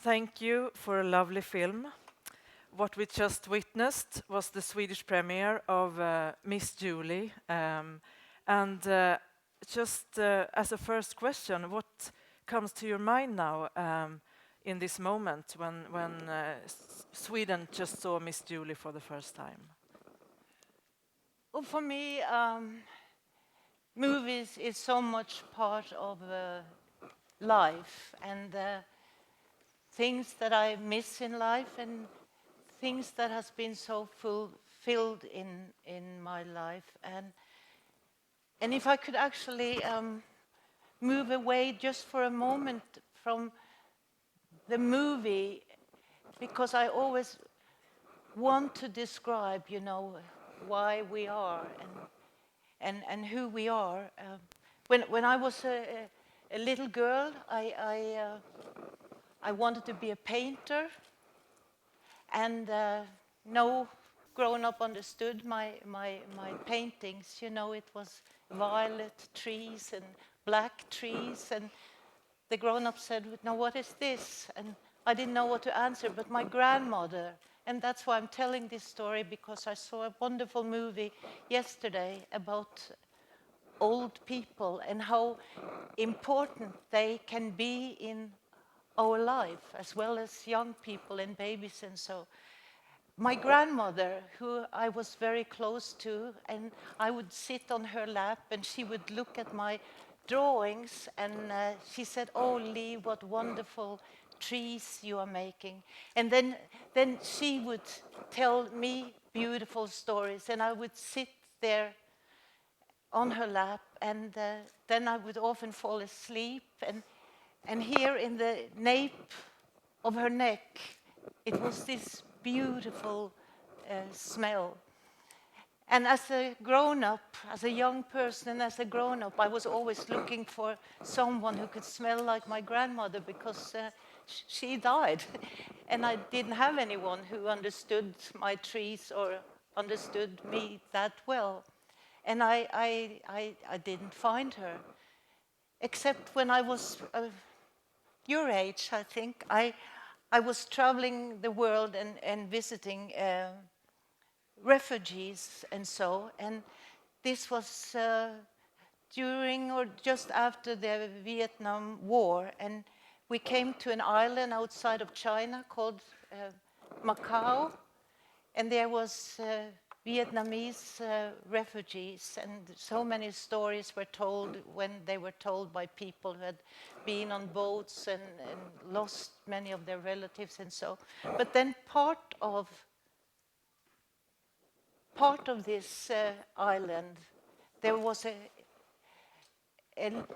thank you for a lovely film. What we just witnessed was the Swedish premiere of Miss Julie. As a first question, what comes to your mind now in this moment when Sweden just saw Miss Julie for the first time? Well, for me, movies is so much part of life, and things that I miss in life, and things that has been so fulfilled in my life, and if I could actually move away just for a moment from the movie, because I always want to describe, why we are and who we are. When I was a little girl, I wanted to be a painter, and no grown-up understood my paintings. It was violet trees and black trees, and the grown-up said, "No, what is this?" And I didn't know what to answer, but my grandmother, and that's why I'm telling this story, because I saw a wonderful movie yesterday about old people and how important they can be in our life, as well as young people and babies and so. My grandmother, who I was very close to, and I would sit on her lap and she would look at my drawings, and she said, "Oh, Liv, what wonderful trees you are making." And then she would tell me beautiful stories, and I would sit there on her lap, and then I would often fall asleep, and here in the nape of her neck, it was this beautiful smell. And as a grown-up, as a young person, and as a grown-up, I was always looking for someone who could smell like my grandmother, because she died. And I didn't have anyone who understood my trees or understood me that well. And I didn't find her, except when I was your age, I think. I was traveling the world and visiting refugees and so, and this was during or just after the Vietnam War, and we came to an island outside of China called Macau, and there was Vietnamese refugees, and so many stories were told when they were told by people who had been on boats and lost many of their relatives and so. But then part of this island, there was a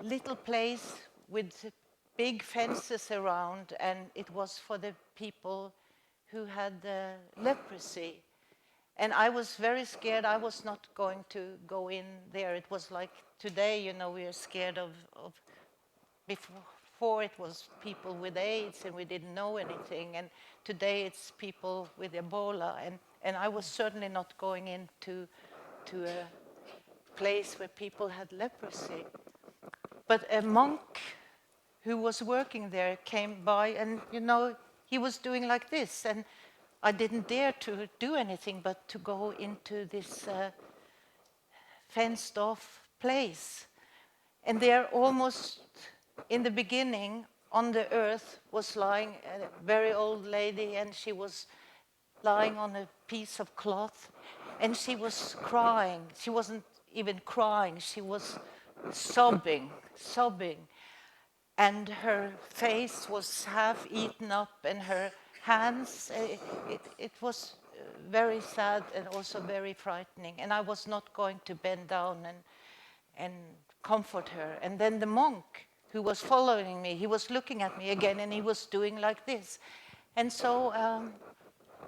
little place with big fences around, and it was for the people who had leprosy. And I was very scared. I was not going to go in there. It was like today, we are scared of before it was people with AIDS and we didn't know anything. And today it's people with Ebola. And I was certainly not going into a place where people had leprosy. But a monk who was working there came by, and he was doing like this, and I didn't dare to do anything but to go into this fenced off place. And there, almost in the beginning, on the earth was lying a very old lady, and she was lying on a piece of cloth, and she was crying. She wasn't even crying, she was sobbing. And her face was half eaten up, and her hands, it was very sad and also very frightening. And I was not going to bend down and comfort her. And then the monk who was following me, he was looking at me again, and he was doing like this. And so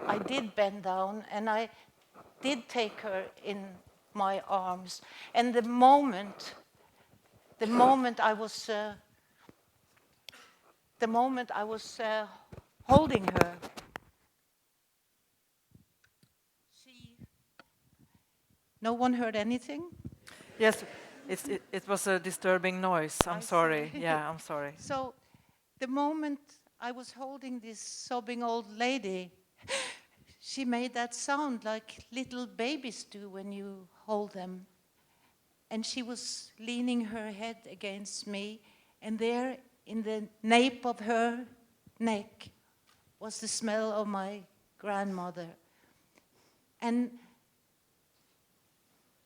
I did bend down, and I did take her in my arms. And the moment I was holding her, no one heard anything? Yes, it was a disturbing noise. I'm sorry. Yeah, I'm sorry. So the moment I was holding this sobbing old lady. She made that sound like little babies do when you hold them. And she was leaning her head against me, and there in the nape of her neck was the smell of my grandmother. And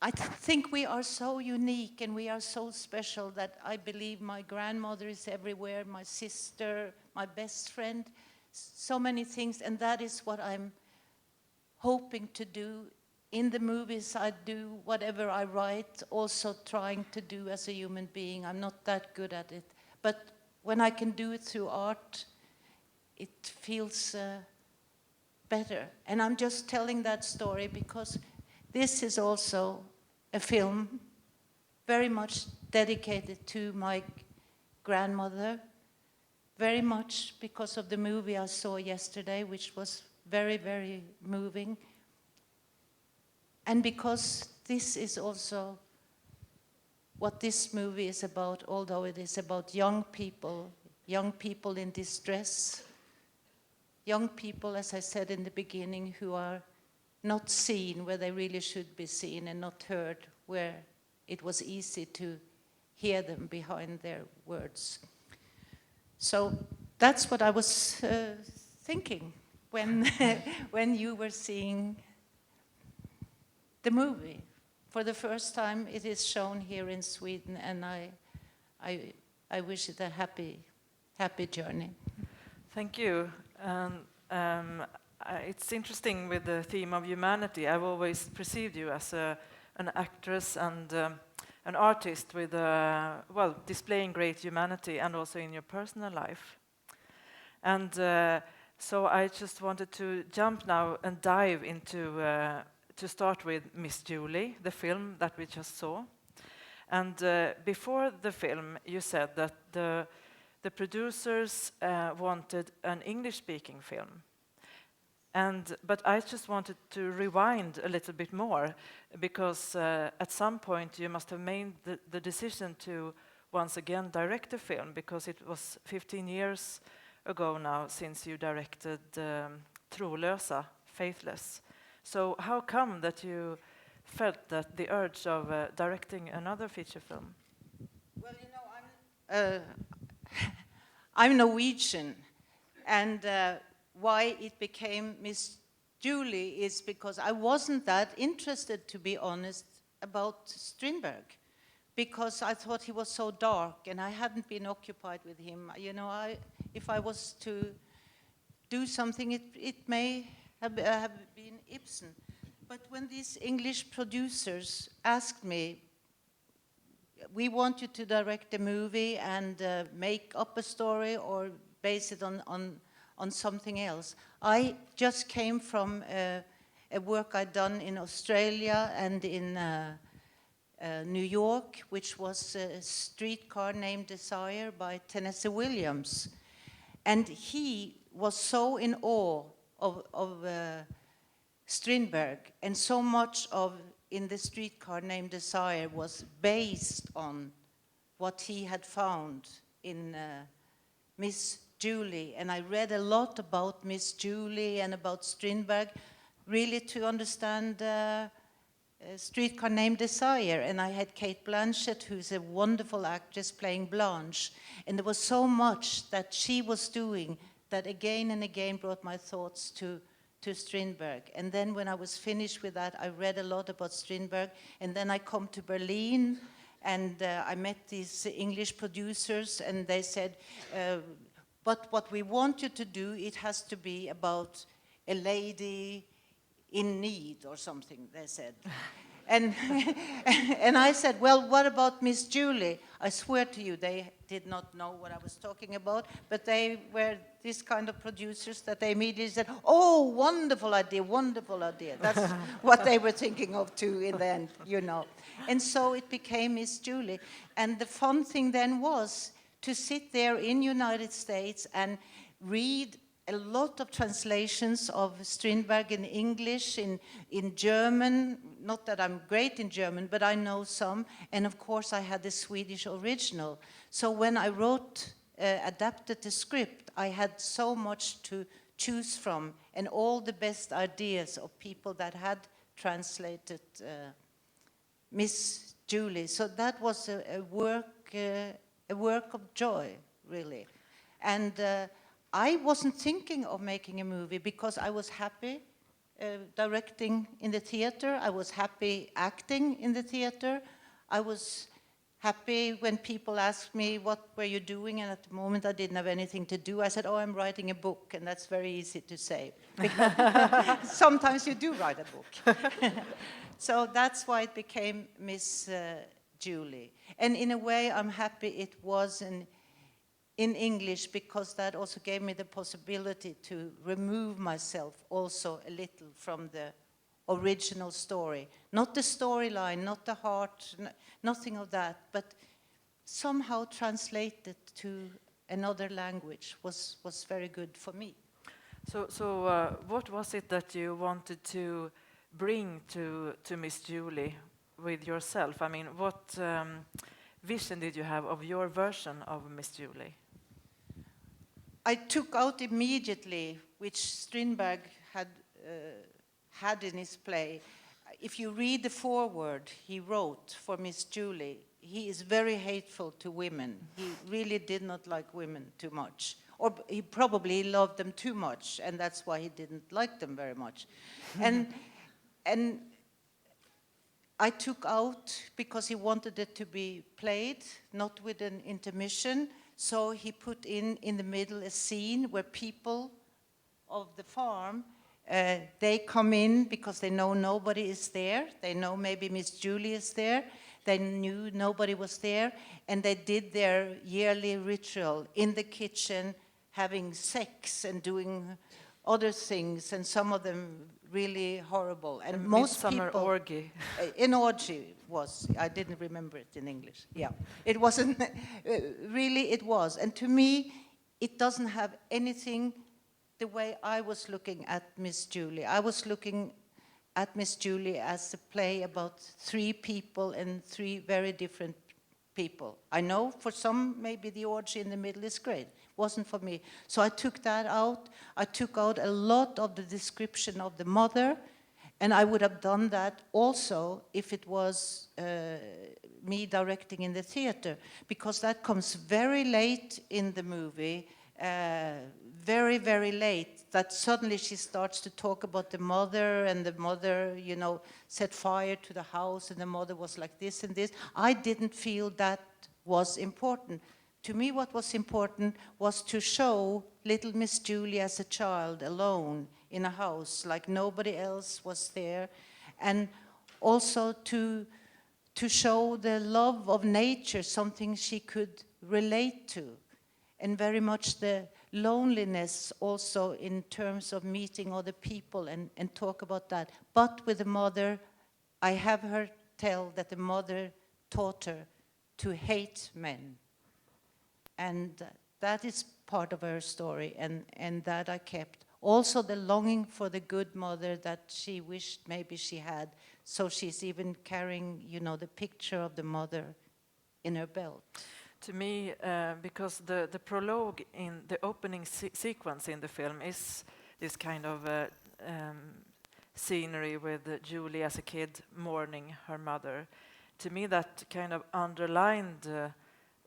I think we are so unique and we are so special that I believe my grandmother is everywhere, my sister, my best friend, so many things, and that is what I'm hoping to do. In the movies I do, whatever I write, also trying to do as a human being. I'm not that good at it, but when I can do it through art, it feels better. And I'm just telling that story because this is also a film very much dedicated to my grandmother, very much because of the movie I saw yesterday, which was very, very moving. And because this is also what this movie is about, although it is about young people in distress, young people, as I said in the beginning, who are not seen where they really should be seen and not heard where it was easy to hear them behind their words. So that's what I was thinking when, when you were seeing the movie. For the first time it is shown here in Sweden, and I wish it a happy journey. Thank you. It's interesting with the theme of humanity. I've always perceived you as an actress and an artist with, well, displaying great humanity and also in your personal life. And so I just wanted to jump now and dive into, to start with Miss Julie, the film that we just saw. And before the film, you said that the producers wanted an English-speaking film. But I just wanted to rewind a little bit more, because at some point you must have made the decision to once again direct a film, because it was 15 years ago now since you directed Troell, Faithless. So how come that you felt that the urge of directing another feature film? Well, you know, I'm Norwegian, and why it became Miss Julie is because I wasn't that interested, to be honest, about Strindberg, because I thought he was so dark and I hadn't been occupied with him. You know, if I was to do something, it may have been Ibsen. But when these English producers asked me, we want you to direct a movie and make up a story or base it on something else. I just came from a work I'd done in Australia and in New York, which was a Streetcar Named Desire by Tennessee Williams. And he was so in awe of Strindberg, and so much of In the Streetcar Named Desire was based on what he had found in Miss Julie. And I read a lot about Miss Julie and about Strindberg, really to understand Streetcar Named Desire. And I had Kate Blanchett, who's a wonderful actress, playing Blanche. And there was so much that she was doing that again and again brought my thoughts to Strindberg. And then when I was finished with that, I read a lot about Strindberg. And then I come to Berlin, and I met these English producers, and they said, but what we want you to do, it has to be about a lady in need or something, they said. And, and I said, well, what about Miss Julie? I swear to you, they did not know what I was talking about, but they were this kind of producers that they immediately said, oh, wonderful idea, wonderful idea. That's what they were thinking of too in the end, you know. And so it became Miss Julie. And the fun thing then was to sit there in United States and read a lot of translations of Strindberg in English, in German. Not that I'm great in German, but I know some. And of course I had the Swedish original. So when I wrote adapted the script, I had so much to choose from, and all the best ideas of people that had translated Miss Julie. So that was a work of joy, really. And I wasn't thinking of making a movie because I was happy directing in the theater. I was happy acting in the theater. I was happy when people asked me, what were you doing? And at the moment I didn't have anything to do. I said, oh, I'm writing a book. And that's very easy to say. Because sometimes you do write a book. So that's why it became Miss Julie. And in a way, I'm happy it was in English, because that also gave me the possibility to remove myself also a little from the original story. Not the storyline, not the heart, nothing of that, but somehow translate it to another language was very good for me. So what was it that you wanted to bring to Miss Julie with yourself? I mean, what vision did you have of your version of Miss Julie? I took out immediately, which Strindberg had in his play. If you read the foreword he wrote for Miss Julie, he is very hateful to women. He really did not like women too much. Or he probably loved them too much, and that's why he didn't like them very much. And I took out, because he wanted it to be played, not with an intermission, so he put in the middle a scene where people of the farm, they come in because they know nobody is there. They know maybe Miss Julie is there. They knew nobody was there, and they did their yearly ritual in the kitchen, having sex and doing other things, and some of them really horrible. And most Midsummer people, orgy. An orgy was, I didn't remember it in English. Yeah, it wasn't, really it was. And to me, it doesn't have anything the way I was looking at Miss Julie. I was looking at Miss Julie as a play about three people and three very different people. I know for some, maybe the orgy in the middle is great. Wasn't for me. So I took that out. I took out a lot of the description of the mother, and I would have done that also if it was me directing in the theater, because that comes very late in the movie, very, very late, that suddenly she starts to talk about the mother, and the mother, you know, set fire to the house, and the mother was like this and this. I didn't feel that was important. To me, what was important was to show little Miss Julie as a child alone in a house, like nobody else was there, and also to show the love of nature, something she could relate to, and very much the loneliness also in terms of meeting other people and talk about that. But with the mother, I have her tell that the mother taught her to hate men. And that is part of her story, and that I kept. Also the longing for the good mother that she wished maybe she had. So she's even carrying, you know, the picture of the mother in her belt. To me, because the prologue in the opening sequence in the film is this kind of scenery with Julie as a kid mourning her mother. To me, that kind of underlined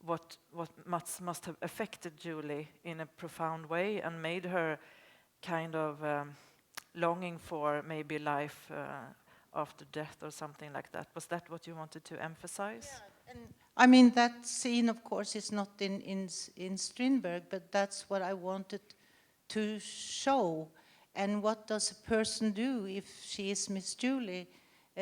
what must have affected Julie in a profound way and made her kind of longing for maybe life after death or something like that. Was that what you wanted to emphasize? Yeah, and I mean, that scene, of course, is not in Strindberg, but that's what I wanted to show. And what does a person do if she is Miss Julie?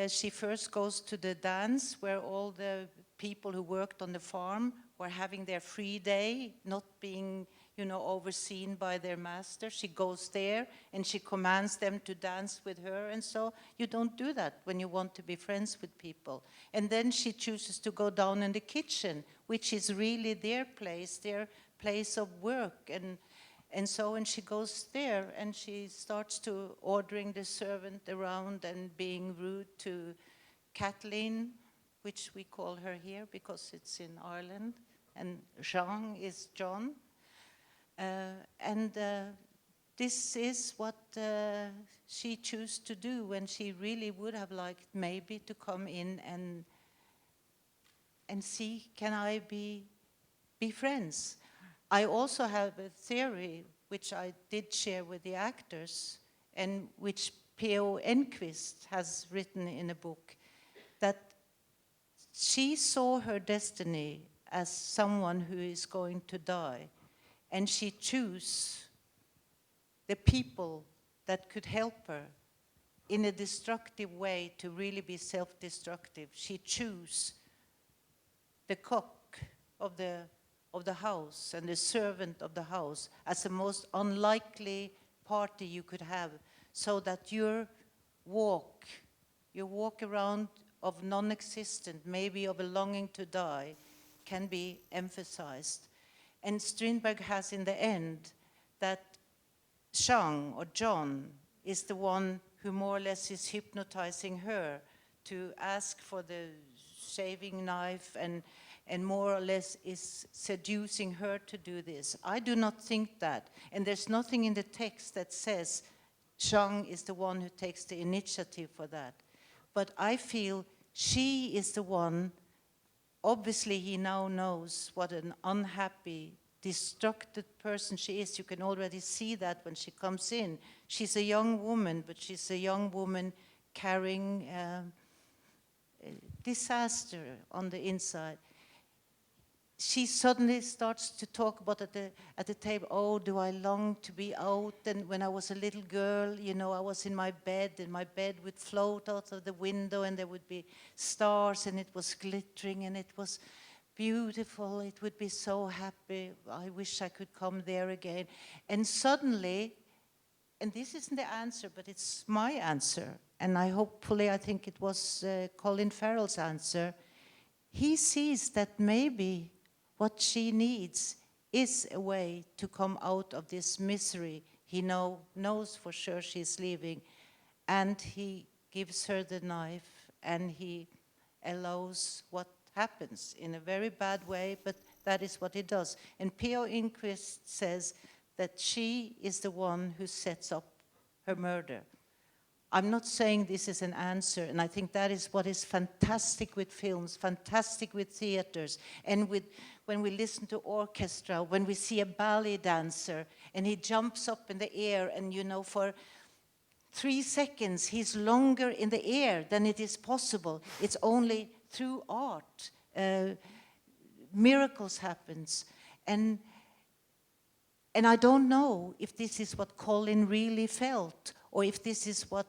She first goes to the dance where all the people who worked on the farm were having their free day, not being, you know, overseen by their master. She goes there and she commands them to dance with her, and so you don't do that when you want to be friends with people. And then she chooses to go down in the kitchen, which is really their place of work, and so when she goes there and she starts to ordering the servant around and being rude to Kathleen, which we call her here because it's in Ireland, and Jean is John. And this is what she chose to do when she really would have liked maybe to come in and see, can I be friends? I also have a theory, which I did share with the actors, and which P.O. Enquist has written in a book, that she saw her destiny as someone who is going to die, and she chose the people that could help her in a destructive way to really be self-destructive. She chose the cook of the house and the servant of the house as the most unlikely party you could have, so that your walk around of non-existent, maybe of a longing to die, can be emphasized. And Strindberg has in the end that Jean or John is the one who more or less is hypnotizing her to ask for the shaving knife, and more or less is seducing her to do this. I do not think that. And there's nothing in the text that says Jean is the one who takes the initiative for that. But I feel she is the one. Obviously, he now knows what an unhappy, destructive person she is. You can already see that when she comes in. She's a young woman, but she's a young woman carrying disaster on the inside. She suddenly starts to talk about at the table, oh, do I long to be out? And when I was a little girl, you know, I was in my bed, and my bed would float out of the window, and there would be stars, and it was glittering, and it was beautiful. It would be so happy. I wish I could come there again. And suddenly, and this isn't the answer, but it's my answer, and I think it was Colin Farrell's answer. He sees that maybe what she needs is a way to come out of this misery. He knows for sure she's leaving, and he gives her the knife, and he allows what happens in a very bad way, but that is what he does. And P.O. Enquist says that she is the one who sets up her murder. I'm not saying this is an answer, and I think that is what is fantastic with films, fantastic with theaters, and when we listen to orchestra, when we see a ballet dancer, and he jumps up in the air, and you know, for 3 seconds, he's longer in the air than it is possible. It's only through art. Miracles happens. And I don't know if this is what Colin really felt, or if this is what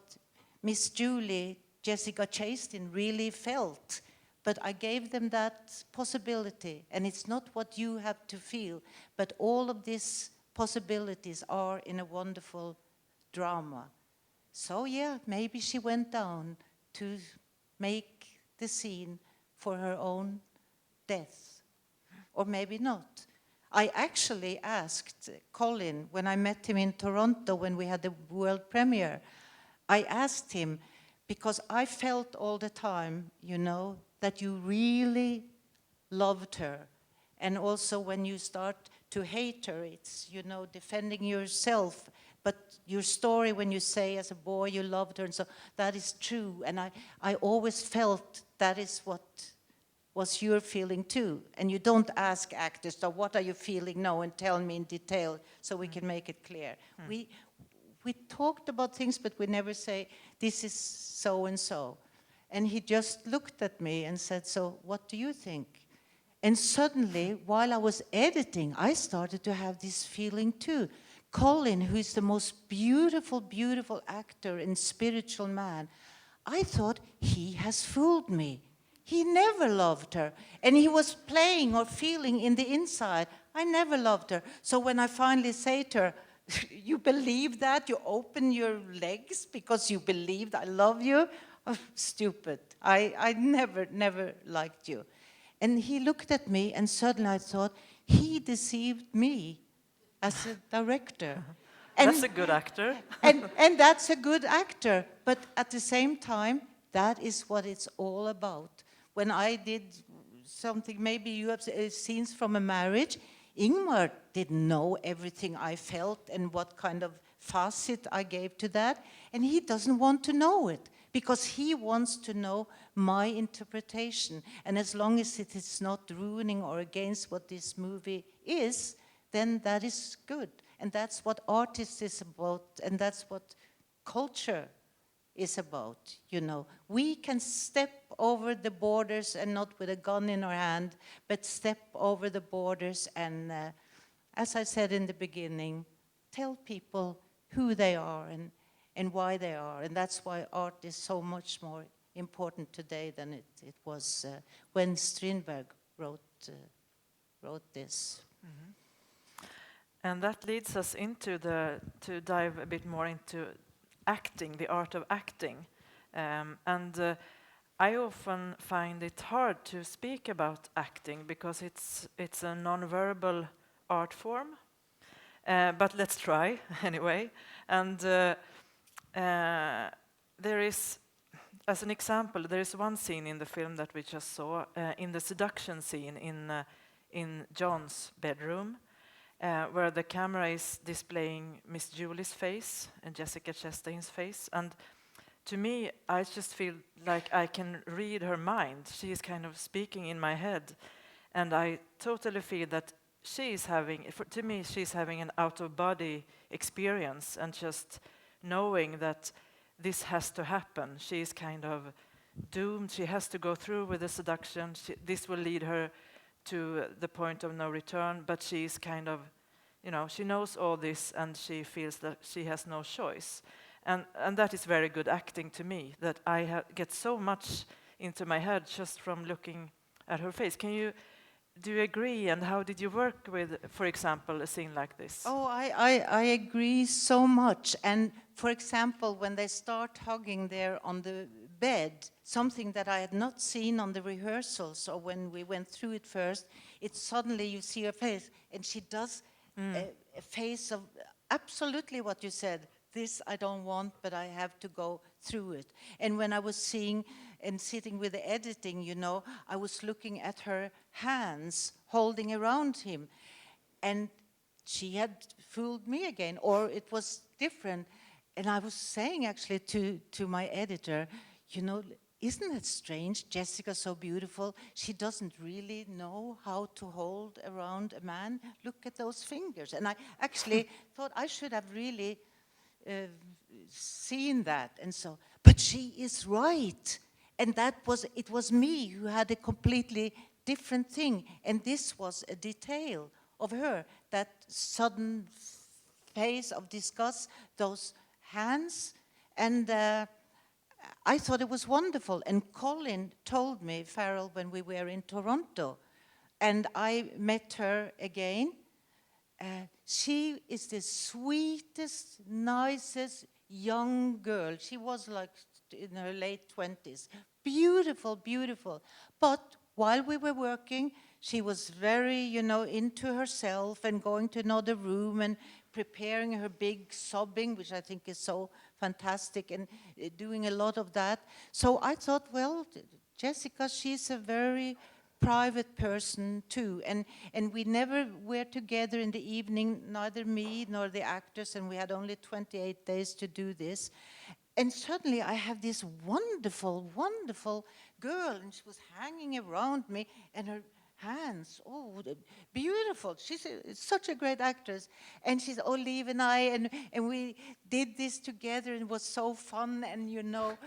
Miss Julie, Jessica Chastain, really felt. But I gave them that possibility, and it's not what you have to feel, but all of these possibilities are in a wonderful drama. So yeah, maybe she went down to make the scene for her own death, or maybe not. I actually asked Colin, when I met him in Toronto when we had the world premiere, I asked him, because I felt all the time, you know, that you really loved her. And also when you start to hate her, it's, you know, defending yourself. But your story, when you say as a boy you loved her, and so that is true. And I always felt that is what was your feeling too. And you don't ask actors, so what are you feeling now, and tell me in detail so we can make it clear. We talked about things, but we never say, this is so and so. And he just looked at me and said, so what do you think? And suddenly, while I was editing, I started to have this feeling too. Colin, who is the most beautiful, beautiful actor and spiritual man, I thought, he has fooled me. He never loved her. And he was playing or feeling in the inside, I never loved her. So when I finally say to her, you believe that? You open your legs because you believed I love you? Oh, stupid. I never liked you. And he looked at me, and suddenly I thought, he deceived me as a director. That's a good actor. and that's a good actor. But at the same time, that is what it's all about. When I did something, maybe you have scenes from a marriage. Ingmar didn't know everything I felt and what kind of facet I gave to that, and he doesn't want to know it because he wants to know my interpretation. And as long as it is not ruining or against what this movie is, then that is good. And that's what artists is about, and that's what culture is about, you know. We can step over the borders, and not with a gun in our hand, but step over the borders and, as I said in the beginning, tell people who they are and why they are. And that's why art is so much more important today than it was when Strindberg wrote this. Mm-hmm. And that leads us to dive a bit more into acting, the art of acting. I often find it hard to speak about acting because it's a non-verbal art form. But let's try anyway. And there is, as an example, there is one scene in the film that we just saw, in the seduction scene in John's bedroom, where the camera is displaying Miss Julie's face and Jessica Chastain's face. And to me, I just feel like I can read her mind. She is kind of speaking in my head. And I totally feel that she's having an out-of-body experience, and just knowing that this has to happen. She's kind of doomed. She has to go through with the seduction. This will lead her to the point of no return, but she's kind of, you know, she knows all this and she feels that she has no choice. And that is very good acting to me, that I get so much into my head just from looking at her face. Do you agree, and how did you work with, for example, a scene like this? Oh, I agree so much. And for example, when they start hugging there on the bed, something that I had not seen on the rehearsals or when we went through it first, it's suddenly you see her face, and she does a face of absolutely what you said. This I don't want, but I have to go through it. And when I was seeing and sitting with the editing, you know, I was looking at her hands holding around him. And she had fooled me again, or it was different. And I was saying actually to my editor, you know, isn't it strange? Jessica's so beautiful. She doesn't really know how to hold around a man. Look at those fingers. And I actually thought I should have really seen that. And so, but she is right. And it was me who had a completely different thing. And this was a detail of her, that sudden face of disgust, those hands. And I thought it was wonderful. And Colin told me, Farrell, when we were in Toronto, and I met her again. She is the sweetest, nicest young girl. She was like in her late 20s. Beautiful, beautiful. But while we were working, she was very, you know, into herself and going to another room and preparing her big sobbing, which I think is so fantastic, and doing a lot of that. So I thought, well, Jessica, she's a very private person too, and we never were together in the evening, neither me nor the actors, and we had only 28 days to do this. And suddenly I have this wonderful, wonderful girl, and she was hanging around me, and her hands, oh, beautiful. She's such a great actress. And she's, oh, Liv and I, and we did this together, and it was so fun. And, you know,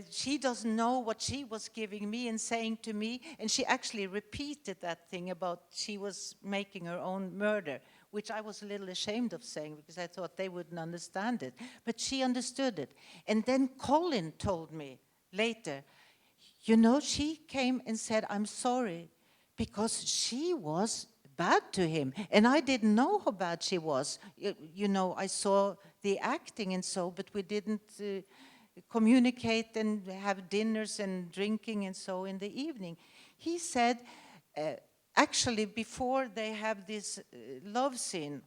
she doesn't know what she was giving me and saying to me. And she actually repeated that thing about she was making her own murder, which I was a little ashamed of saying because I thought they wouldn't understand it. But she understood it. And then Colin told me later, you know, she came and said, I'm sorry, because she was bad to him. And I didn't know how bad she was. You know, I saw the acting and so, but we didn't communicate and have dinners and drinking and so in the evening. He said, actually, before they have this love scene,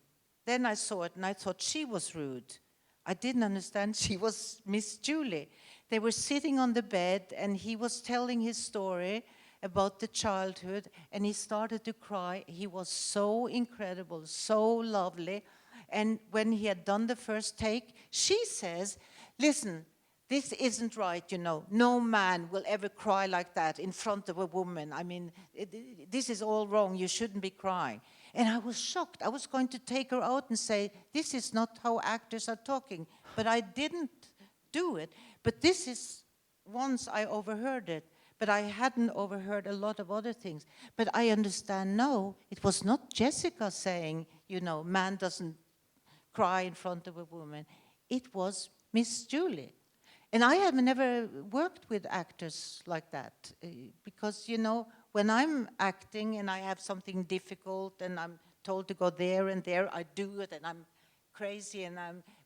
then I saw it and I thought she was rude. I didn't understand she was Miss Julie. They were sitting on the bed and he was telling his story, about the childhood, and he started to cry. He was so incredible, so lovely. And when he had done the first take, she says, listen, this isn't right, you know. No man will ever cry like that in front of a woman. I mean, this is all wrong. You shouldn't be crying. And I was shocked. I was going to take her out and say, this is not how actors are talking. But I didn't do it. But this is, once I overheard it, but I hadn't overheard a lot of other things. But I understand now, it was not Jessica saying, you know, man doesn't cry in front of a woman. It was Miss Julie. And I have never worked with actors like that, because, you know, when I'm acting and I have something difficult and I'm told to go there and there, I do it and I'm crazy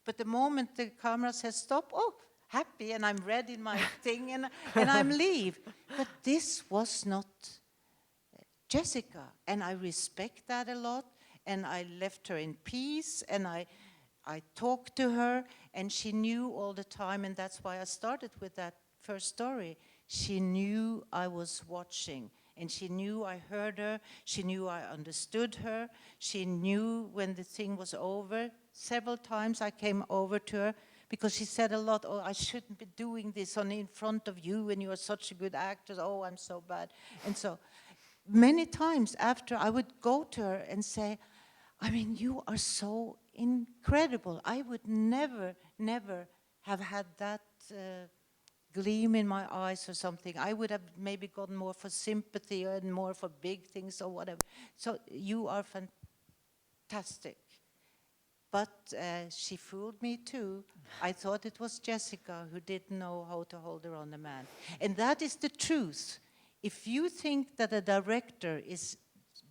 but the moment the camera says stop, oh, happy, and I'm ready in my thing and I'm leave. But this was not Jessica, and I respect that a lot, and I left her in peace, and I talked to her, and she knew all the time, and that's why I started with that first story. She knew I was watching, and she knew I heard her. She knew I understood her. She knew when the thing was over. Several times I came over to her, because she said a lot, oh, I shouldn't be doing this in front of you, and you are such a good actor. Oh, I'm so bad. And so many times after, I would go to her and say, I mean, you are so incredible. I would never have had that gleam in my eyes or something. I would have maybe gotten more for sympathy and more for big things or whatever. So you are fantastic. But she fooled me too. I thought it was Jessica who didn't know how to hold her on a man. And that is the truth. If you think that a director is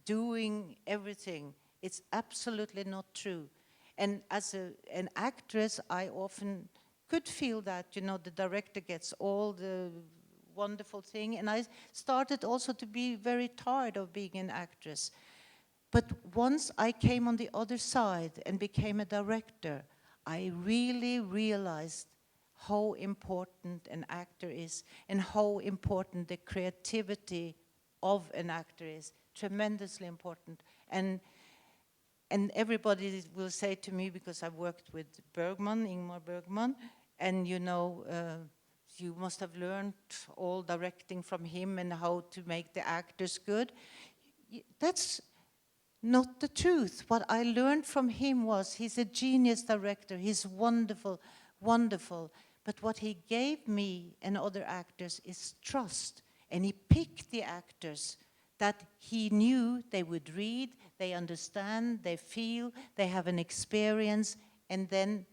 doing everything, it's absolutely not true. And as an actress, I often could feel that, you know, the director gets all the wonderful thing. And I started also to be very tired of being an actress. But once I came on the other side and became a director, I really realized how important an actor is and how important the creativity of an actor is. Tremendously important. And everybody will say to me, because I've worked with Bergman, Ingmar Bergman, and you know, you must have learned all directing from him and how to make the actors good. That's not the truth. What I learned from him was he's a genius director. He's wonderful, wonderful. But what he gave me and other actors is trust. And he picked the actors that he knew they would read, they understand, they feel, they have an experience, and then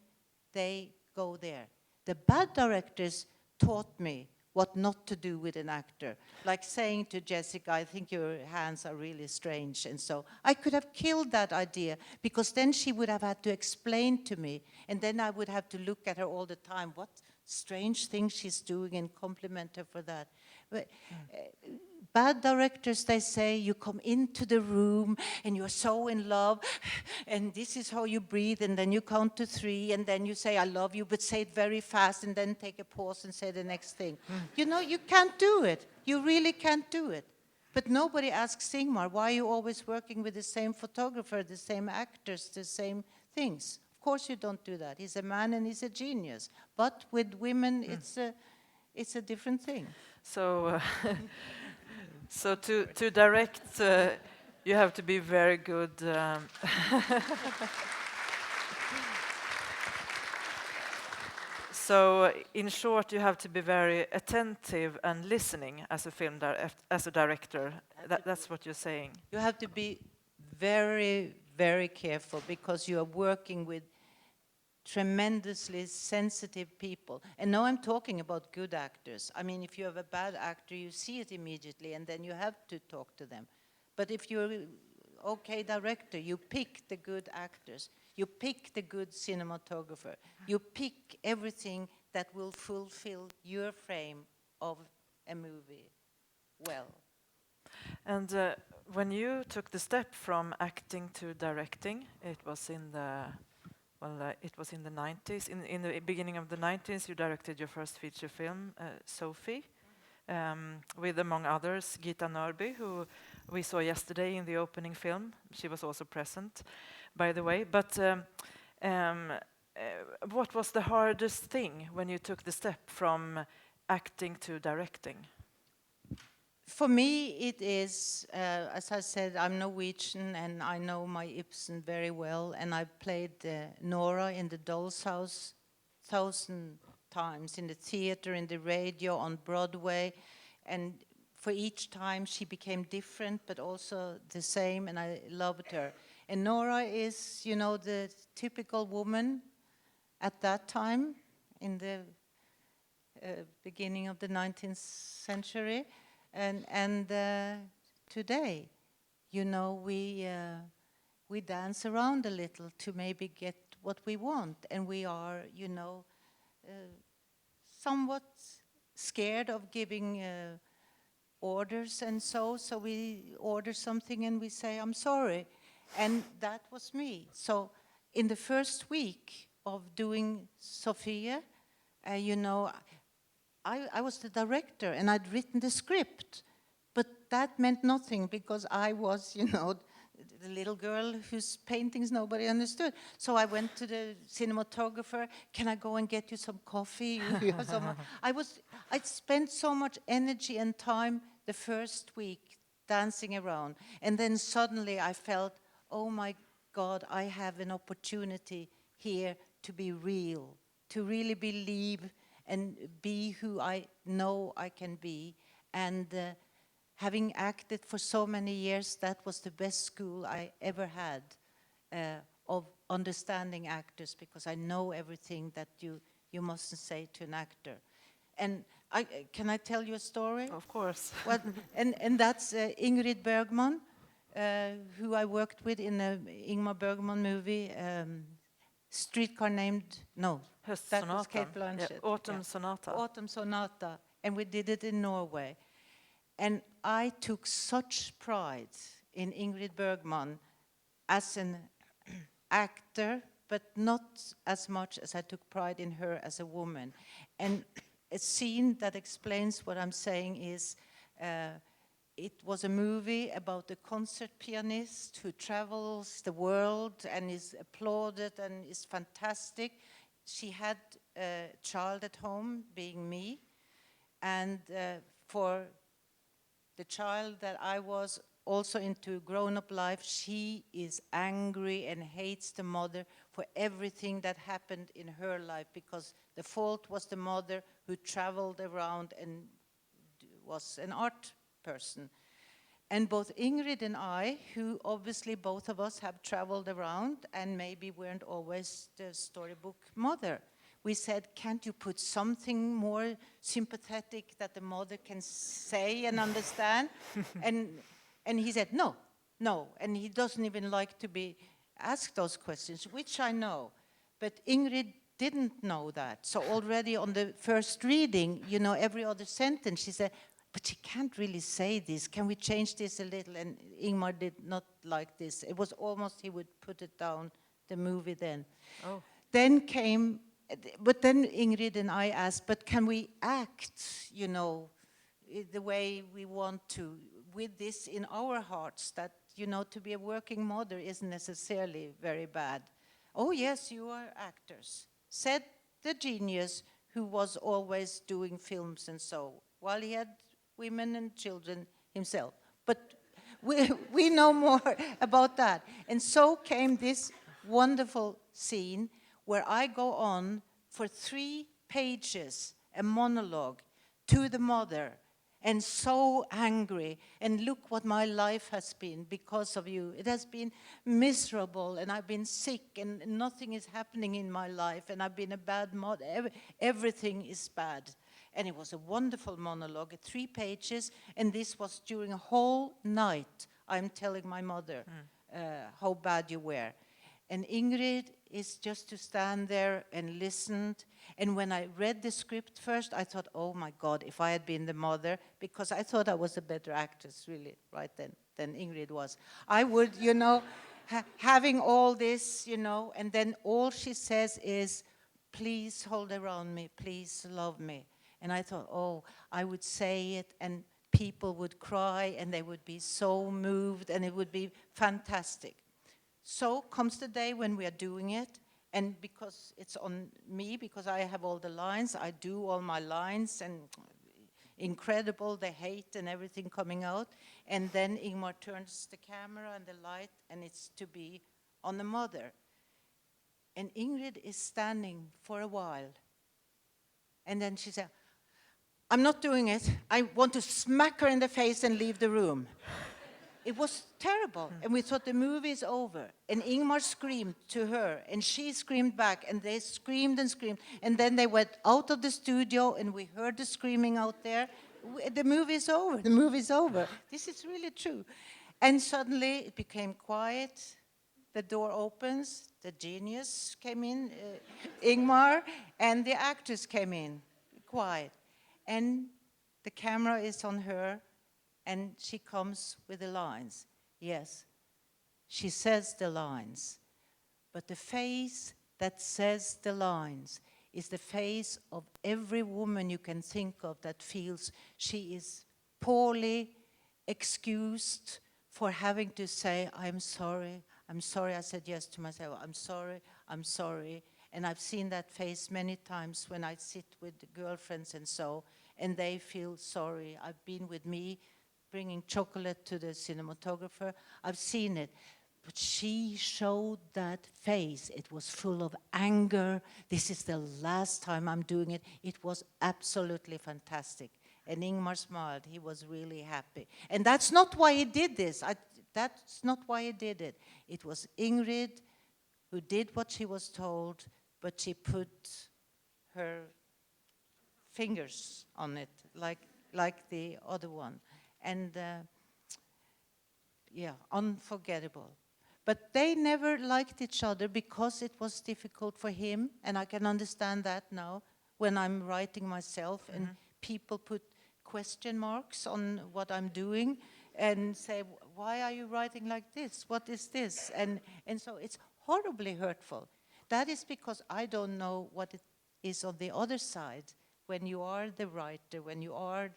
they go there. The bad directors taught me what not to do with an actor. Like saying to Jessica, I think your hands are really strange. And so I could have killed that idea, because then she would have had to explain to me. And then I would have to look at her all the time, what strange thing she's doing, and compliment her for that. But, bad directors, they say, you come into the room and you're so in love, and this is how you breathe, and then you count to 3, and then you say, I love you, but say it very fast, and then take a pause and say the next thing. You know, you can't do it. You really can't do it. But nobody asks Ingmar, why are you always working with the same photographer, the same actors, the same things? Of course you don't do that. He's a man and he's a genius. But with women, it's a different thing. So, so to direct, you have to be very good. So, in short, you have to be very attentive and listening as a as a director. That's what you're saying. You have to be very, very careful, because you are working with tremendously sensitive people. And now I'm talking about good actors. I mean, if you have a bad actor, you see it immediately, and then you have to talk to them. But if you're an okay director, you pick the good actors. You pick the good cinematographer. You pick everything that will fulfill your frame of a movie well. And when you took the step from acting to directing, it was in the it was in the 90s. In the beginning of the 90s, you directed your first feature film, Sophie. with, among others, Gita Nörby, who we saw yesterday in the opening film. She was also present, by the way. But what was the hardest thing when you took the step from acting to directing? For me, it is, as I said, I'm Norwegian and I know my Ibsen very well, and I played Nora in the Doll's House 1,000 times, in the theater, in the radio, on Broadway, and for each time she became different but also the same, and I loved her. And Nora is, you know, the typical woman at that time, in the beginning of the 19th century. And today, you know, we dance around a little to maybe get what we want, and we are, you know, somewhat scared of giving orders, and so we order something and we say, I'm sorry. And that was me. So in the first week of doing Sofia, you know, I was the director and I'd written the script, but that meant nothing because I was, you know, the little girl whose paintings nobody understood. So I went to the cinematographer, can I go and get you some coffee? You have some? I spent so much energy and time the first week dancing around. And then suddenly I felt, oh my God, I have an opportunity here to be real, to really believe and be who I know I can be. And having acted for so many years, that was the best school I ever had of understanding actors, because I know everything that you mustn't say to an actor. And can I tell you a story? Of course. Well, and that's Ingrid Bergman, who I worked with in a Ingmar Bergman movie, Streetcar Named, no, that was Kate Blanchett. Yeah, Autumn Sonata. Autumn Sonata, and we did it in Norway. And I took such pride in Ingrid Bergman as an actor, but not as much as I took pride in her as a woman. And a scene that explains what I'm saying is, it was a movie about a concert pianist who travels the world and is applauded and is fantastic. She had a child at home, being me, and for the child that I was also into grown-up life, she is angry and hates the mother for everything that happened in her life, because the fault was the mother who traveled around and was an art person. And both Ingrid and I, who obviously both of us have traveled around and maybe weren't always the storybook mother, we said, can't you put something more sympathetic that the mother can say and understand? and he said, no, and he doesn't even like to be asked those questions, which I know. But Ingrid didn't know that. So already on the first reading, you know, every other sentence, she said, but she can't really say this. Can we change this a little? And Ingmar did not like this. It was almost he would put it down, the movie then. Oh. Then came, but then Ingrid and I asked, but can we act, you know, the way we want to, with this in our hearts, that, you know, to be a working mother isn't necessarily very bad. Oh yes, you are actors, said the genius who was always doing films and so, while he had women and children himself. But we know more about that. And so came this wonderful scene where I go on for 3 pages, a monologue to the mother, and so angry, and look what my life has been because of you. It has been miserable, and I've been sick, and nothing is happening in my life, and I've been a bad mother. Everything is bad. And it was a wonderful monologue, 3 pages, and this was during a whole night. I'm telling my mother how bad you were. And Ingrid is just to stand there and listen. And when I read the script first, I thought, oh my God, if I had been the mother, because I thought I was a better actress, really, right then, than Ingrid was. I would, you know, having all this, you know, and then all she says is, please hold around me, please love me. And I thought, oh, I would say it and people would cry and they would be so moved and it would be fantastic. So comes the day when we are doing it, and because it's on me, because I have all the lines, I do all my lines, and incredible, the hate and everything coming out. And then Ingmar turns the camera and the light, and it's to be on the mother. And Ingrid is standing for a while. And then she said, I'm not doing it. I want to smack her in the face and leave the room. It was terrible. And we thought the movie is over. And Ingmar screamed to her, and she screamed back, and they screamed and screamed. And then they went out of the studio, and we heard the screaming out there. The movie is over. The movie is over. This is really true. And suddenly it became quiet. The door opens. The genius came in, Ingmar, and the actors came in, quiet. And the camera is on her, and she comes with the lines. Yes, she says the lines. But the face that says the lines is the face of every woman you can think of that feels she is poorly excused for having to say, I'm sorry, I said yes to myself, I'm sorry. And I've seen that face many times when I sit with girlfriends and so, and they feel sorry. I've been with me bringing chocolate to the cinematographer. I've seen it. But she showed that face. It was full of anger. This is the last time I'm doing it. It was absolutely fantastic. And Ingmar smiled. He was really happy. And that's not why he did this. That's not why he did it. It was Ingrid who did what she was told, but she put her fingers on it, like the other one. And yeah, unforgettable. But they never liked each other because it was difficult for him, and I can understand that now when I'm writing myself, and people put question marks on what I'm doing and say, why are you writing like this? What is this? And so it's horribly hurtful. That is because I don't know what it is on the other side when you are the writer, when you are,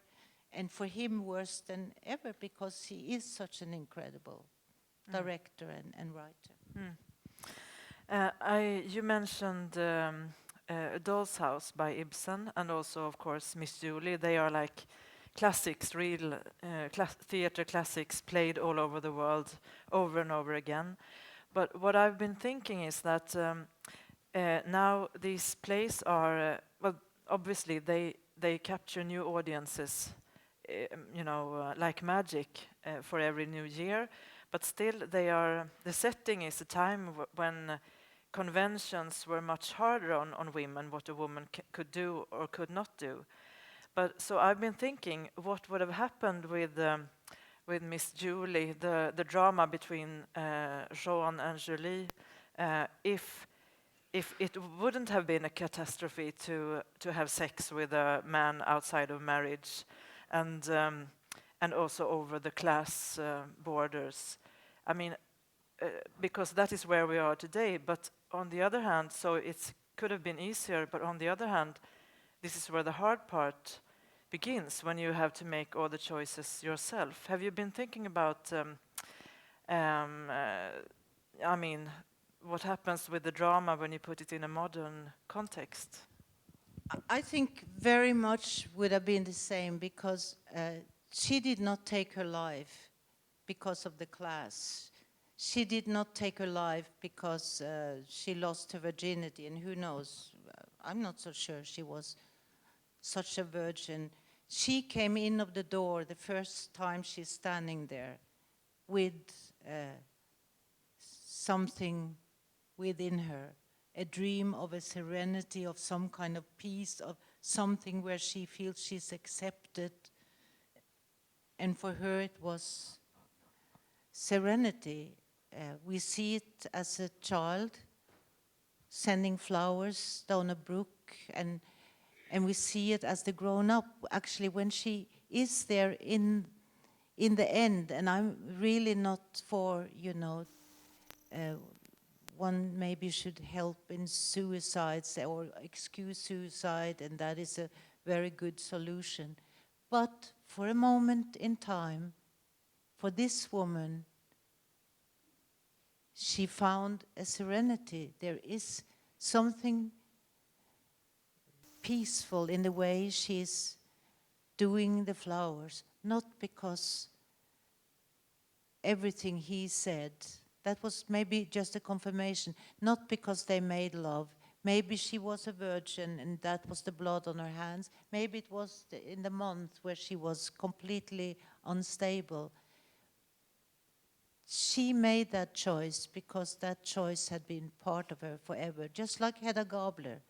and for him worse than ever because he is such an incredible director and writer. You mentioned A Doll's House by Ibsen, and also, of course, Miss Julie. They are like classics, real theater classics played all over the world over and over again. But what I've been thinking is that now these plays are, well, obviously they capture new audiences, like magic for every new year. But still, the setting is a time when conventions were much harder on women, what a woman could do or could not do. But so I've been thinking, what would have happened with Miss Julie, the drama between Jean and Julie, if it wouldn't have been a catastrophe to have sex with a man outside of marriage, and also over the class borders. I mean, because that is where we are today. But on the other hand, so it could have been easier. But on the other hand, this is where the hard part begins, when you have to make all the choices yourself. Have you been thinking about, I mean, what happens with the drama when you put it in a modern context? I think very much would have been the same because she did not take her life because of the class. She did not take her life because she lost her virginity, and who knows, I'm not so sure she was such a virgin. She came in of the door the first time she's standing there with something within her, a dream of a serenity, of some kind of peace, of something where she feels she's accepted. And for her it was serenity. We see it as a child sending flowers down a brook, and we see it as the grown-up, actually, when she is there in the end. And I'm really not for, one maybe should help in suicides or excuse suicide, and that is a very good solution. But for a moment in time, for this woman, she found a serenity. There is something peaceful in the way she's doing the flowers, not because everything he said, that was maybe just a confirmation, not because they made love. Maybe she was a virgin and that was the blood on her hands. Maybe it was in the month where she was completely unstable. She made that choice because that choice had been part of her forever, just like Hedda Gabler.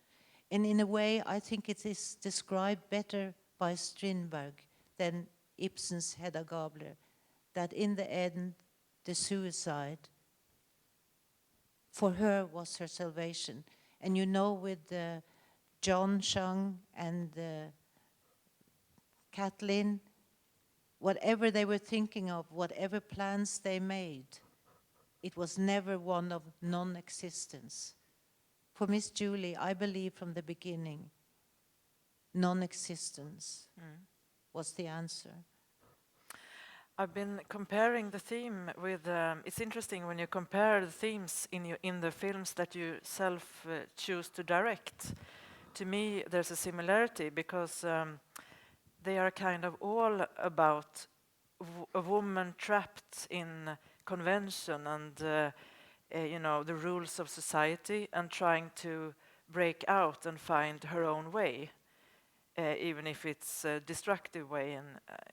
And in a way, I think it is described better by Strindberg than Ibsen's Hedda Gabler, that in the end, the suicide for her was her salvation. And you know, with John Chung and Kathleen, whatever they were thinking of, whatever plans they made, it was never one of non-existence. For Miss Julie, I believe from the beginning, non-existence was the answer. I've been comparing the theme with. It's interesting when you compare the themes in the films that you self choose to direct. To me, there's a similarity because they are kind of all about a woman trapped in convention and the rules of society and trying to break out and find her own way. Even if it's a destructive way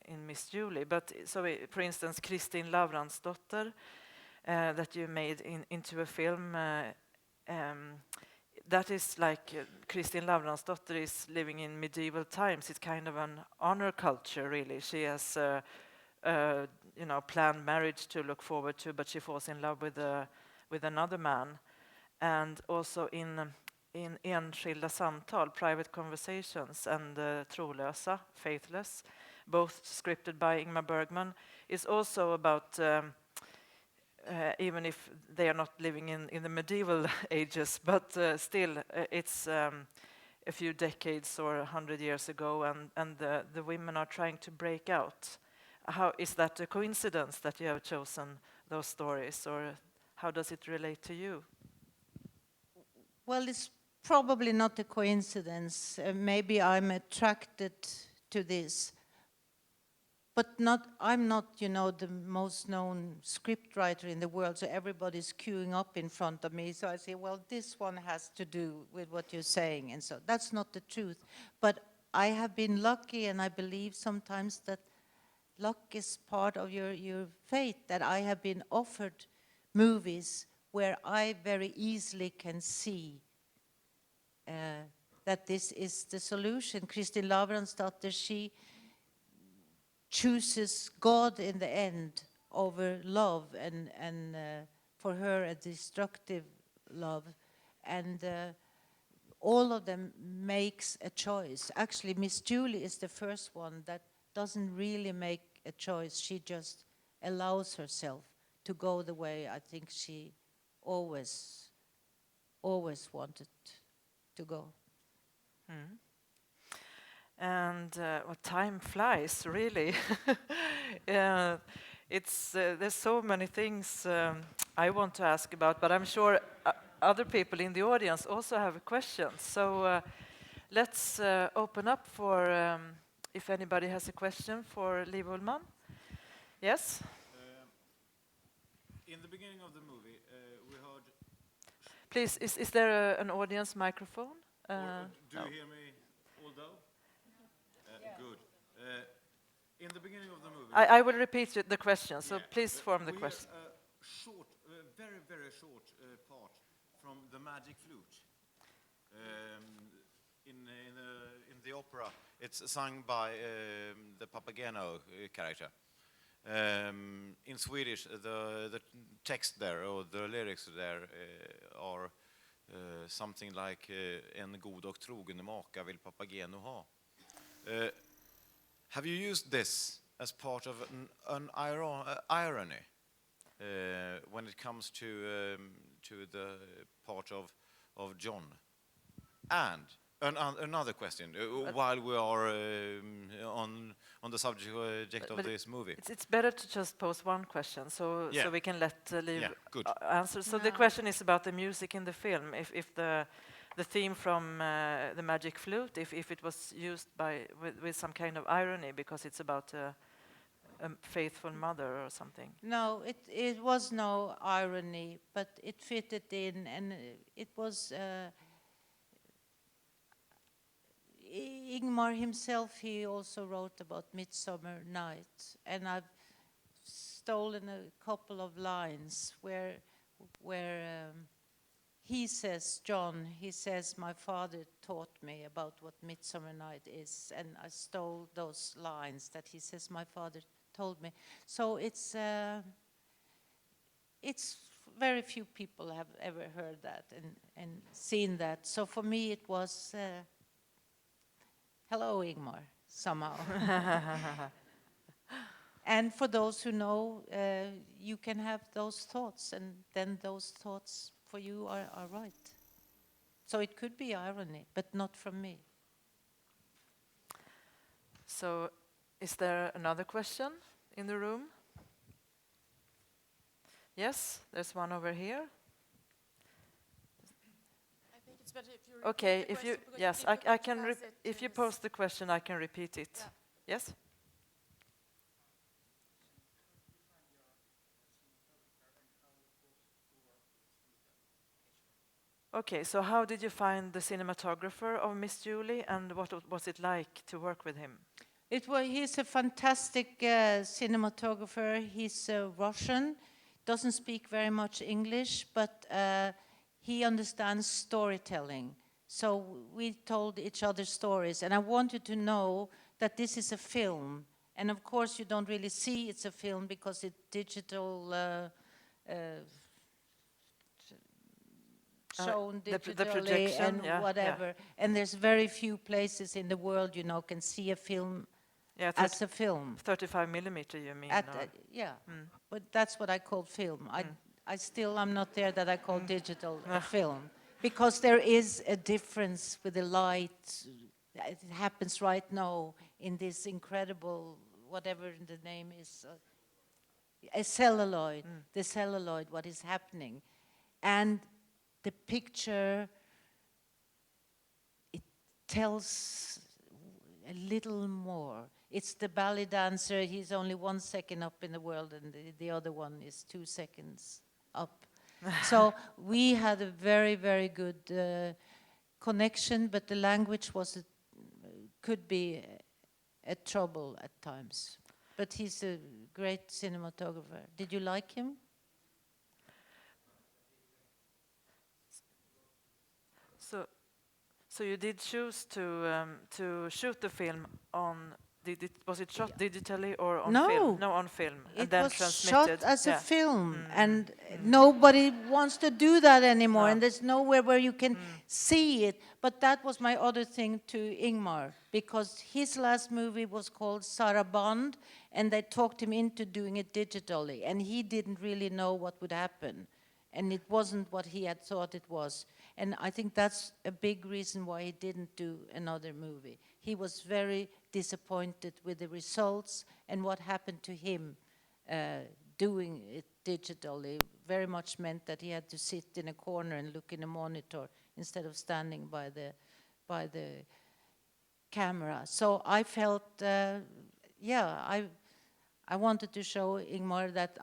in Miss Julie. But so, for instance, Kristin Lavransdotter that you made into a film, that is like Kristin Lavransdotter is living in medieval times. It's kind of an honor culture, really. She has planned marriage to look forward to, but she falls in love with another man. And also in enskilda samtal, private conversations, and trolösa, faithless, both scripted by Ingmar Bergman, is also about, even if they are not living in the medieval ages, but still it's a few decades or 100 years ago, and the women are trying to break out. How is that a coincidence that you have chosen those stories, or how does it relate to you? Well, it's probably not a coincidence. Maybe I'm attracted to this. But I'm not, the most known scriptwriter in the world, so everybody's queuing up in front of me. So I say, well, this one has to do with what you're saying. And so that's not the truth. But I have been lucky, and I believe sometimes that luck is part of your fate, that I have been offered movies where I very easily can see that this is the solution. Kristin Lavransdotter, she chooses God in the end over love, and for her a destructive love. And all of them makes a choice. Actually, Miss Julie is the first one that doesn't really make a choice. She just allows herself to go the way I think she always wanted to go. And time flies, really. There's so many things I want to ask about, but I'm sure other people in the audience also have questions. So let's open up for if anybody has a question for Liv Ullmann. Yes? In the beginning of the movie, we heard... Please, is there an audience microphone? do no. you hear me, although? Good. In the beginning of the movie... I will repeat the question, so please form the question. Very, very short part from The Magic Flute. In the opera, it's sung by the Papageno character. In Swedish, the text there, or the lyrics there, are something like en god och trogen maka vill Papageno ha. Have you used this as part of an irony when it comes to the part of John? And Another question, while we are on the subject of this movie. It's better to just pose one question, so we can let Liv good. answer. So the question is about the music in the film. If the theme from the Magic Flute, if it was used with some kind of irony because it's about a faithful mother or something. No, it was no irony, but it fitted in, and it was. Ingmar himself, he also wrote about Midsummer Night, and I've stolen a couple of lines where he says, he says, my father taught me about what Midsummer Night is, and I stole those lines that he says my father told me. So it's very few people have ever heard that and seen that. So for me it was hello, Ingmar, somehow. And for those who know, you can have those thoughts, and then those thoughts for you are right. So it could be irony, but not from me. So is there another question in the room? Yes, there's one over here. It's better if you okay, if you yes, I can if you pose the question, I can repeat it. Yeah. Yes. Okay, so how did you find the cinematographer of Miss Julie, and what was it like to work with him? He's a fantastic cinematographer. He's Russian, doesn't speak very much English, but he understands storytelling. So we told each other stories, and I wanted to know that this is a film. And of course you don't really see it's a film because it's digital, shown digitally the projection, and whatever. Yeah. And there's very few places in the world, can see a film as a film. 35 millimeter, you mean? Yeah, but that's what I call film. I'm not there that I call digital a film, because there is a difference with the light. It happens right now in this incredible, whatever the name is, a celluloid, the celluloid, what is happening. And the picture, it tells a little more. It's the ballet dancer, he's only 1 second up in the world, and the other one is 2 seconds up. So we had a very, very good connection, but the language could be a trouble at times. But he's a great cinematographer. Did you like him? So you did choose to shoot the film on. Was it shot digitally or on film? No, on film. It then was transmitted. shot as a film, and nobody wants to do that anymore, and there's nowhere where you can see it. But that was my other thing to Ingmar, because his last movie was called Saraband, and they talked him into doing it digitally, and he didn't really know what would happen, and it wasn't what he had thought it was. And I think that's a big reason why he didn't do another movie. He was very disappointed with the results and what happened to him doing it digitally. Very much meant that he had to sit in a corner and look in a monitor instead of standing by the camera. So I felt, I wanted to show Ingmar that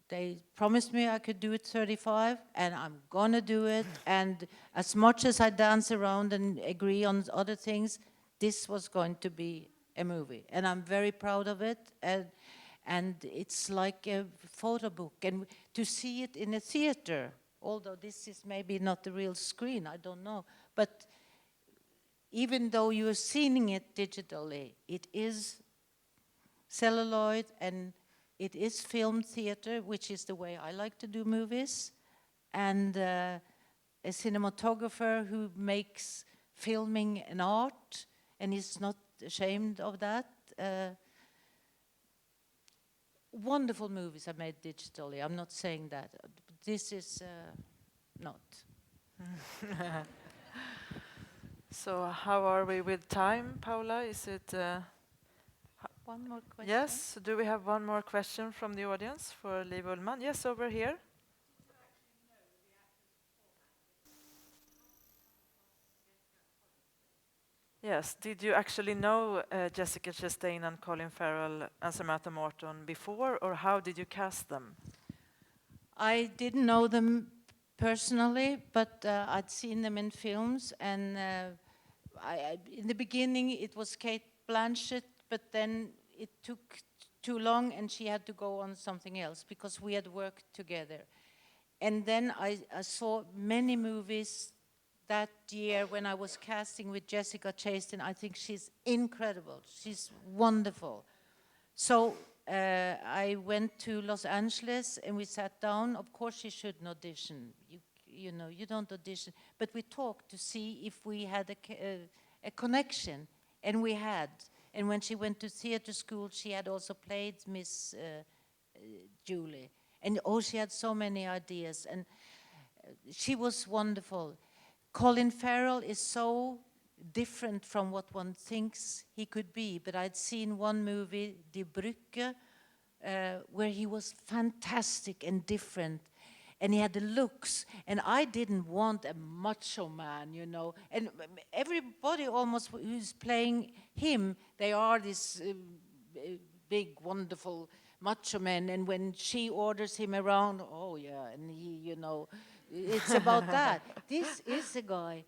they promised me I could do it 35, and I'm gonna do it. And as much as I dance around and agree on other things, this was going to be a movie. And I'm very proud of it. And it's like a photo book. And to see it in a theater, although this is maybe not the real screen, I don't know. But even though you're seeing it digitally, it is celluloid, and it is film theater, which is the way I like to do movies. And a cinematographer who makes filming an art and is not ashamed of that. Wonderful movies are made digitally. I'm not saying that. This is not. So how are we with time, Paula? Is it... One more question. yes, do we have one more question from the audience for Liv Ullmann? Yes, over here. Yes, did you actually know Jessica Chastain and Colin Farrell and Samantha Morton before, or how did you cast them? I didn't know them personally, but I'd seen them in films, and in the beginning it was Kate Blanchett, but then it took too long and she had to go on something else because we had worked together. And then I saw many movies that year when I was casting with Jessica Chastain. I think she's incredible. She's wonderful. So I went to Los Angeles and we sat down. Of course, she shouldn't audition. You know, you don't audition. But we talked to see if we had a connection, and we had. And when she went to theater school, she had also played Miss Julie. And oh, she had so many ideas, and she was wonderful. Colin Farrell is so different from what one thinks he could be, but I'd seen one movie, Die Brücke, where he was fantastic and different, and he had the looks, and I didn't want a macho man, you know, and everybody almost who's playing him, they are this big, wonderful macho man, and when she orders him around, oh yeah, and he, you know, it's about that. This is a guy,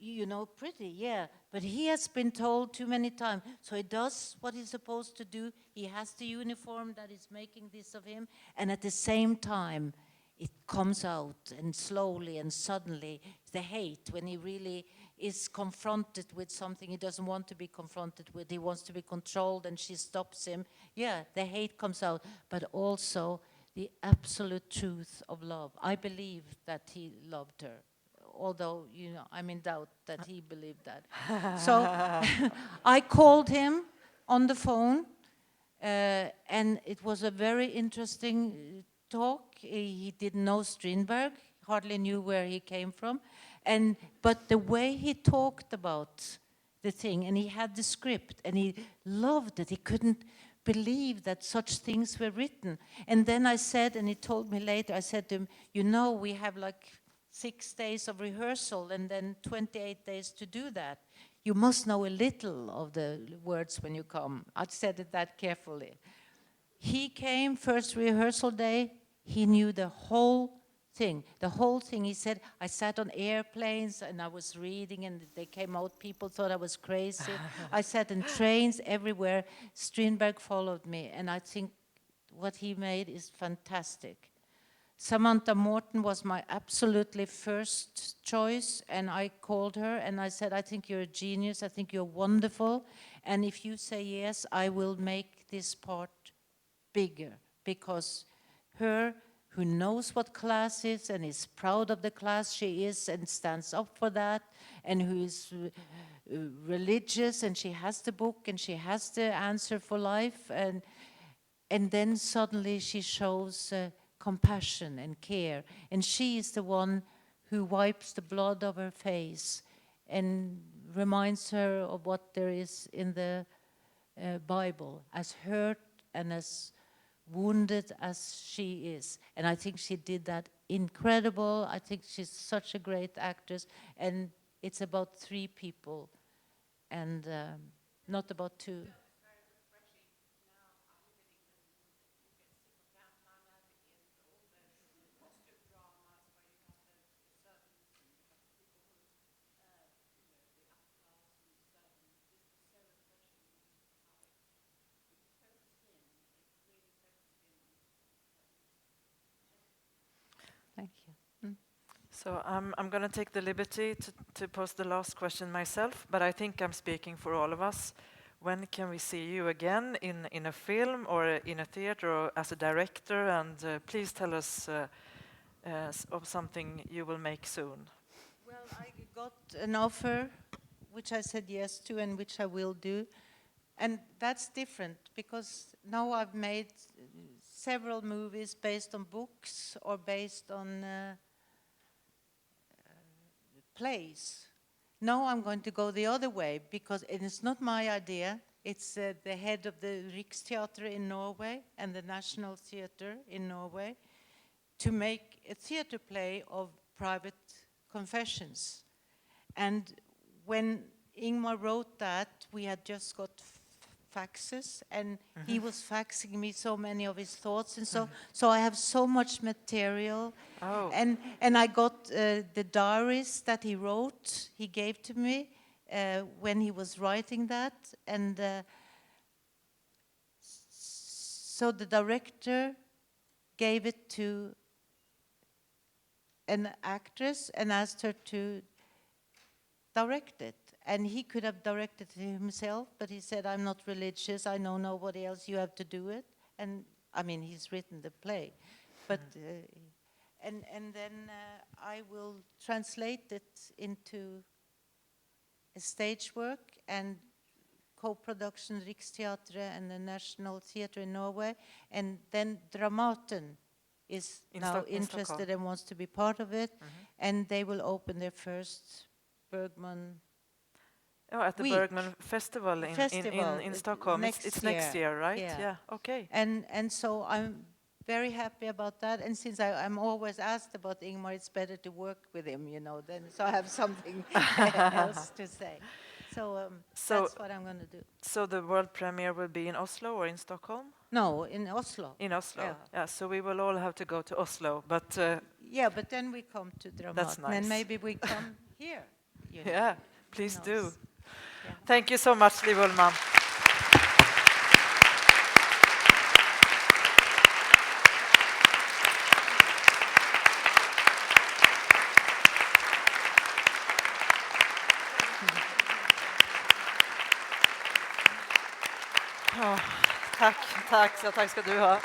you know, pretty, yeah, but he has been told too many times, so he does what he's supposed to do. He has the uniform that is making this of him, and at the same time, it comes out, and slowly and suddenly, the hate, when he really is confronted with something he doesn't want to be confronted with, he wants to be controlled, and she stops him. Yeah, the hate comes out, but also the absolute truth of love. I believe that he loved her, although, you know, I'm in doubt that he believed that. So I called him on the phone, and it was a very interesting talk. He didn't know Strindberg, hardly knew where he came from, but the way he talked about the thing, and he had the script, and he loved it. He couldn't believe that such things were written. And then I said, and he told me later, I said to him, you know, we have like 6 days of rehearsal and then 28 days to do that. You must know a little of the words when you come. I said it that carefully. He came first rehearsal day, he knew the whole thing. The whole thing, he said, I sat on airplanes and I was reading and they came out, people thought I was crazy. I sat in trains everywhere. Strindberg followed me, and I think what he made is fantastic. Samantha Morton was my absolutely first choice, and I called her and I said, I think you're a genius, I think you're wonderful, and if you say yes, I will make this part bigger, because her who knows what class is and is proud of the class she is and stands up for that, and who is religious, and she has the book and she has the answer for life, and then suddenly she shows compassion and care, and she is the one who wipes the blood of her face and reminds her of what there is in the Bible, as hurt and as wounded as she is. And I think she did that incredible. I think she's such a great actress, and it's about 3 people and not about 2. Thank you. So I'm going to take the liberty to pose the last question myself, but I think I'm speaking for all of us. When can we see you again in a film or in a theater or as a director? And please tell us of something you will make soon. Well, I got an offer, which I said yes to and which I will do. And that's different, because now I've made several movies based on books or based on plays. no, I'm going to go the other way, because it's not my idea. It's the head of the Riksteatret in Norway and the National Theatre in Norway to make a theatre play of private confessions. And when Ingmar wrote that, we had just got faxes, and he was faxing me so many of his thoughts, and so I have so much material. Oh. And I got the diaries that he wrote, he gave to me when he was writing that, and so the director gave it to an actress and asked her to direct it. And he could have directed it himself, but he said, I'm not religious, I know nobody else, you have to do it. And I mean, he's written the play. But, and then I will translate it into a stage work and co-production Riksteatret and the National Theatre in Norway. And then Dramaten is now interested and wants to be part of it. And they will open their first Bergman. Oh, at the Bergman Festival in Stockholm. It's next year, right? Yeah. Okay. And so I'm very happy about that. And since I'm always asked about Ingmar, it's better to work with him, you know, then so I have something else to say. So that's what I'm going to do. So the world premiere will be in Oslo or in Stockholm? No, in Oslo. In Oslo. Yeah. Yeah, so we will all have to go to Oslo, but yeah, but then we come to Dramaten. That's nice. And maybe we come here. You know. Yeah, please do. Yeah. Thank you so much, Liv Ullmann. Tack ska du ha.